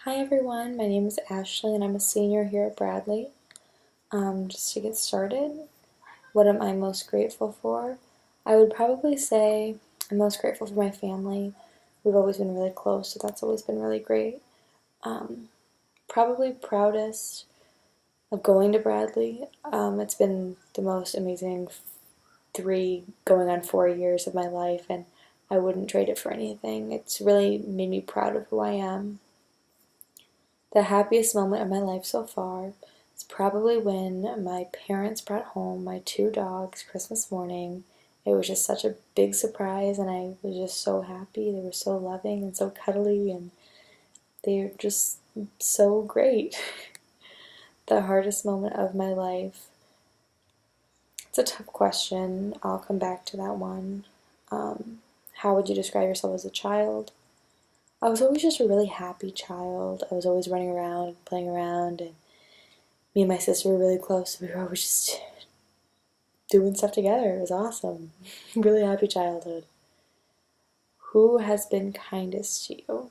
Hi everyone, my name is Ashley and I'm a senior here at Bradley. Just to get started, what am I most grateful for? I would probably say I'm most grateful for my family. We've always been really close, so that's always been really great. Probably proudest of going to Bradley. It's been the most amazing 4 years of my life, and I wouldn't trade it for anything. It's really made me proud of who I am. The happiest moment of my life so far is probably when my parents brought home my two dogs Christmas morning. It was just such a big surprise, and I was just so happy. They were so loving and so cuddly, and they're just so great. The hardest moment of my life. It's a tough question. I'll come back to that one. How would you describe yourself as a child? I was always just a really happy child. I was always running around and playing around, and me and my sister were really close. We were always just doing stuff together. It was awesome. Really happy childhood. Who has been kindest to you?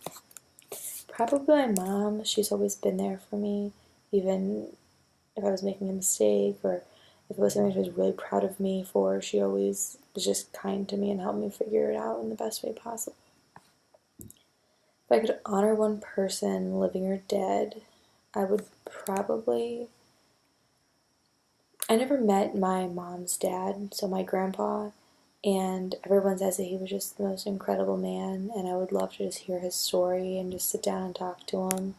Probably my mom. She's always been there for me, even if I was making a mistake or if it was something she was really proud of me for. She always was just kind to me and helped me figure it out in the best way possible. If I could honor one person, living or dead, I would probably... I never met my mom's dad, so my grandpa, and everyone says that he was just the most incredible man, and I would love to just hear his story and just sit down and talk to him.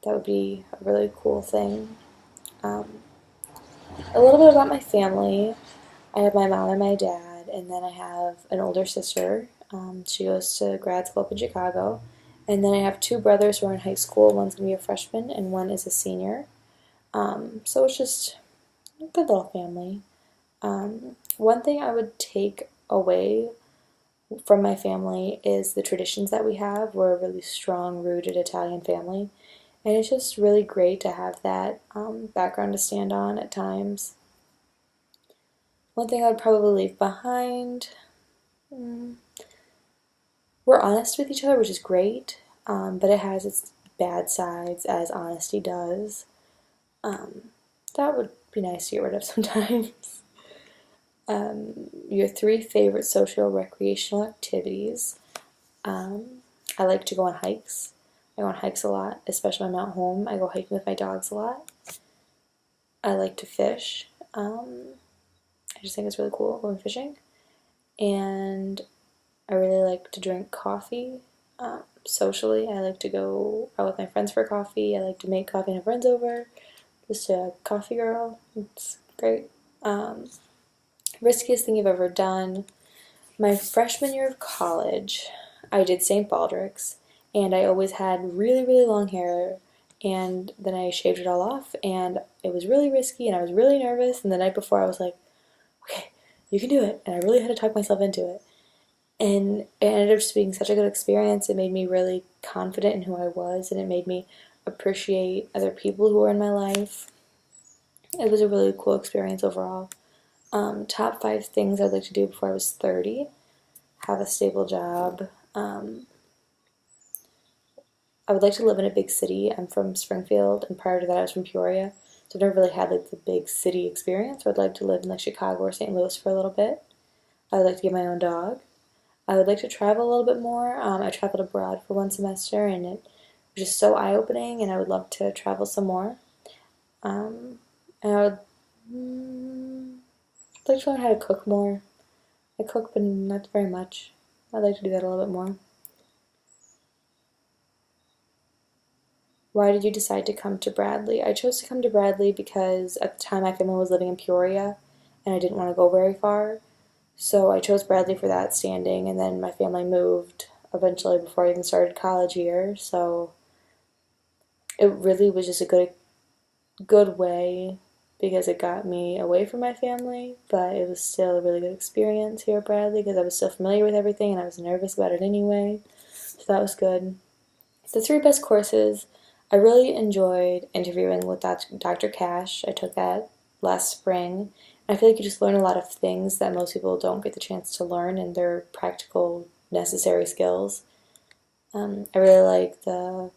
That would be a really cool thing. A little bit about my family. I have my mom and my dad, and then I have an older sister. She goes to grad school up in Chicago. And then I have two brothers who are in high school. One's going to be a freshman, and one is a senior. So it's just a good little family. One thing I would take away from my family is the traditions that we have. We're a really strong, rooted Italian family. And it's just really great to have that background to stand on at times. One thing I would probably leave behind, we're honest with each other, which is great, but it has its bad sides, as honesty does. That would be nice to get rid of sometimes. Your three favorite social recreational activities. I like to go on hikes. I go on hikes a lot, especially when I'm at home. I go hiking with my dogs a lot. I like to fish. I just think it's really cool going fishing. And I really like to drink coffee. Socially, I like to go out with my friends for coffee. I like to make coffee and have friends over. Just a coffee girl. It's great. Riskiest thing you've ever done. My freshman year of college, I did St. Baldrick's, and I always had really, really long hair, and then I shaved it all off, and it was really risky, and I was really nervous, and the night before I was like, okay, you can do it, and I really had to talk myself into it. And it ended up just being such a good experience. It made me really confident in who I was, and it made me appreciate other people who were in my life. It was a really cool experience overall. Top 5 things I'd like to do before I was 30. Have a stable job. I would like to live in a big city. I'm from Springfield, and prior to that I was from Peoria. So I've never really had like the big city experience. So I'd like to live in like Chicago or St. Louis for a little bit. I would like to get my own dog. I would like to travel a little bit more. I traveled abroad for one semester, and it was just so eye-opening, and I would love to travel some more. And I would like to learn how to cook more. I cook, but not very much. I'd like to do that a little bit more. Why did you decide to come to Bradley? I chose to come to Bradley because at the time my family was living in Peoria, and I didn't want to go very far. So I chose Bradley for that standing, and then my family moved eventually before I even started college here. So it really was just a good way because it got me away from my family, but it was still a really good experience here at Bradley because I was still familiar with everything and I was nervous about it anyway. So that was good. The 3 best courses, I really enjoyed interviewing with Dr. Cash. I took that last spring. I feel like you just learn a lot of things that most people don't get the chance to learn, and they're practical, necessary skills. I really like the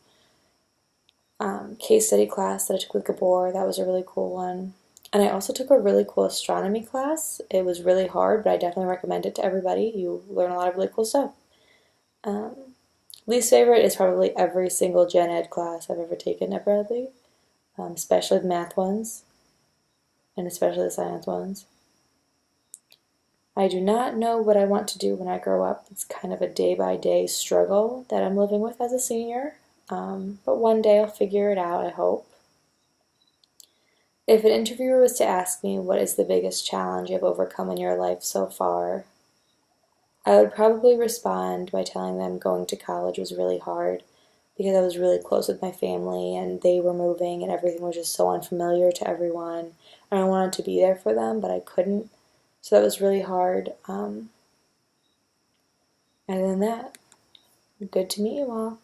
case study class that I took with Gabor. That was a really cool one. And I also took a really cool astronomy class. It was really hard, but I definitely recommend it to everybody. You learn a lot of really cool stuff. Um, Least favorite is probably every single gen ed class I've ever taken probably, especially the math ones and especially the science ones. I do not know what I want to do when I grow up. It's kind of a day by day struggle that I'm living with as a senior, but one day I'll figure it out, I hope. If an interviewer was to ask me what is the biggest challenge you've overcome in your life so far, I would probably respond by telling them going to college was really hard because I was really close with my family and they were moving and everything was just so unfamiliar to everyone. And I wanted to be there for them, but I couldn't. So that was really hard. Other than that, good to meet you all.